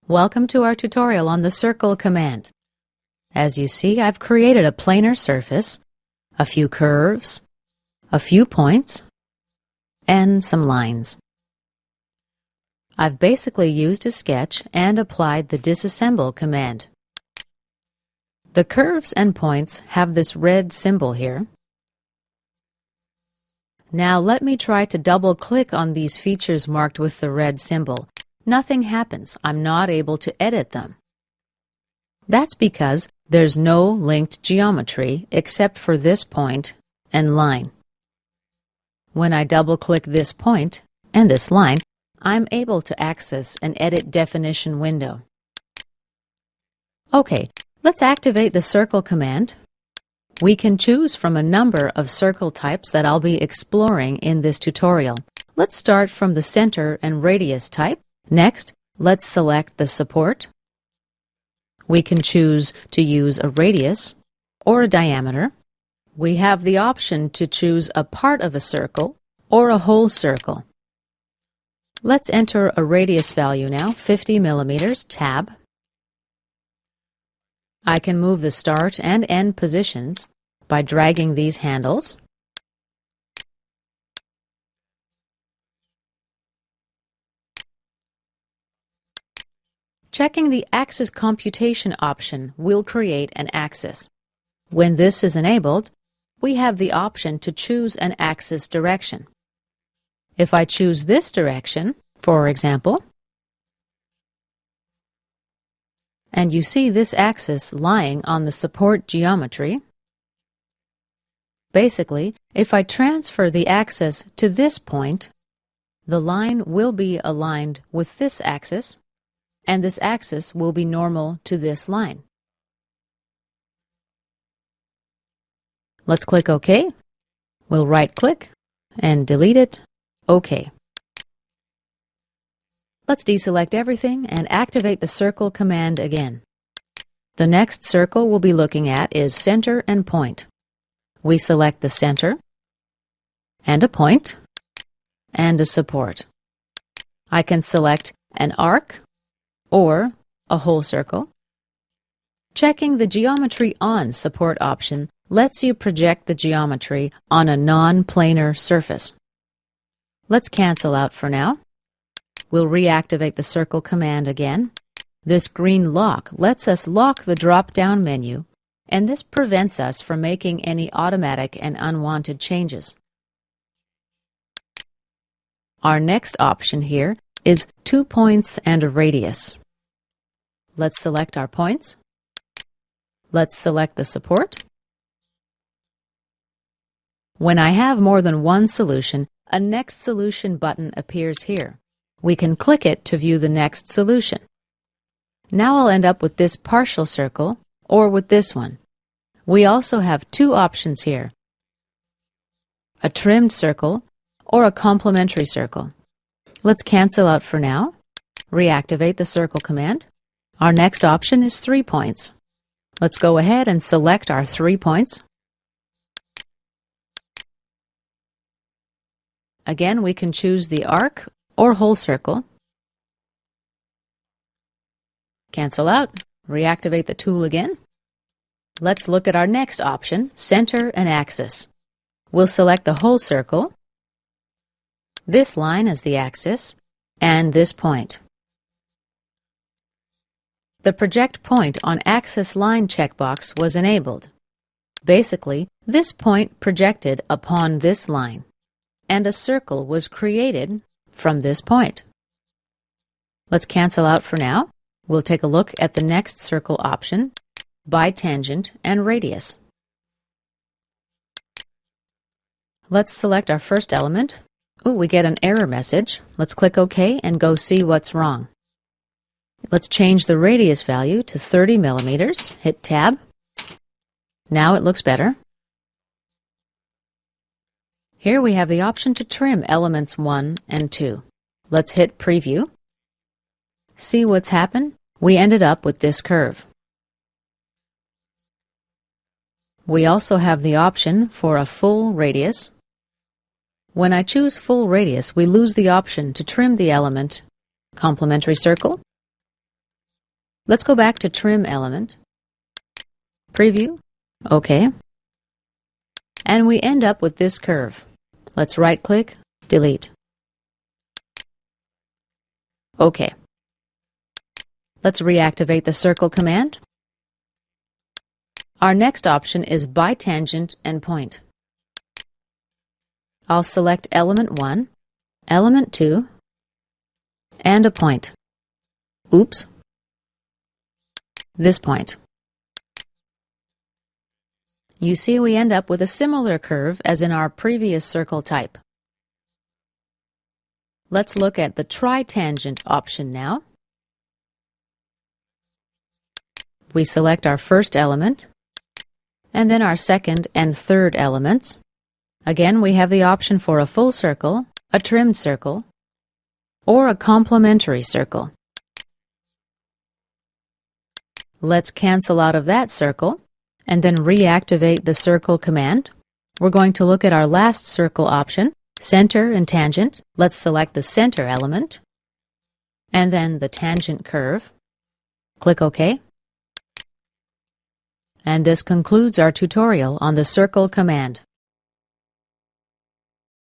Welcome to our tutorial on the circle command. As you see, I've created a planar surface, a few curves, a few points, and some lines. I've basically used a sketch and applied the disassemble command. The curves and points have this red symbol here. Now let me try to double-click on these features marked with the red symbol. Nothing happens. I'm not able to edit them. That's because there's no linked geometry except for this point and line. When I double-click this point and this line, I'm able to access an Edit Definition window. Okay, let's activate the circle command. We can choose from a number of circle types that I'll be exploring in this tutorial. Let's start from the center and radius type. Next, let's select the support. We can choose to use a radius or a diameter. We have the option to choose a part of a circle or a whole circle. Let's enter a radius value now, 50 millimeters, tab. I can move the start and end positions by dragging these handles. Checking the axis computation option will create an axis. When this is enabled, we have the option to choose an axis direction. If I choose this direction, for example, and you see this axis lying on the support geometry, basically, if I transfer the axis to this point, the line will be aligned with this axis, and this axis will be normal to this line. Let's click OK. We'll right-click and delete it. OK. Let's deselect everything and activate the circle command again. The next circle we'll be looking at is center and point. We select the center and a point and a support. I can select an arc or a whole circle. Checking the Geometry On support option lets you project the geometry on a non-planar surface. Let's cancel out for now. We'll reactivate the circle command again. This green lock lets us lock the drop-down menu, and this prevents us from making any automatic and unwanted changes. Our next option here is 2 points and a radius. Let's select our points. Let's select the support. When I have more than one solution, a Next Solution button appears here. We can click it to view the next solution. Now I'll end up with this partial circle or with this one. We also have two options here: a trimmed circle or a complementary circle. Let's cancel out for now. Reactivate the circle command. Our next option is 3 points. Let's go ahead and select our 3 points. Again, we can choose the arc or whole circle. Cancel out. Reactivate the tool again. Let's look at our next option, center and axis. We'll select the whole circle, this line as the axis, and this point. The Project Point on Axis Line checkbox was enabled. Basically, this point projected upon this line, and a circle was created from this point. Let's cancel out for now. We'll take a look at the next circle option, by tangent and radius. Let's select our first element. Ooh, we get an error message. Let's click OK and go see what's wrong. Let's change the radius value to 30 millimeters. Hit Tab. Now it looks better. Here we have the option to trim elements 1 and 2. Let's hit Preview. See what's happened? We ended up with this curve. We also have the option for a full radius. When I choose full radius, we lose the option to trim the element complementary circle Let's go back to Trim Element, Preview, OK, and we end up with this curve. Let's right-click, Delete. OK. Let's reactivate the Circle command. Our next option is by Tangent Endpoint. I'll select Element 1, Element 2, and a point. Oops. This point. You see we end up with a similar curve as in our previous circle type. Let's look at the Tri-Tangent option now. We select our first element, and then our second and third elements. Again, we have the option for a full circle, a trimmed circle, or a complementary circle. Let's cancel out of that circle and then reactivate the Circle command. We're going to look at our last circle option, Center and Tangent. Let's select the center element and then the tangent curve. Click OK. And this concludes our tutorial on the Circle command.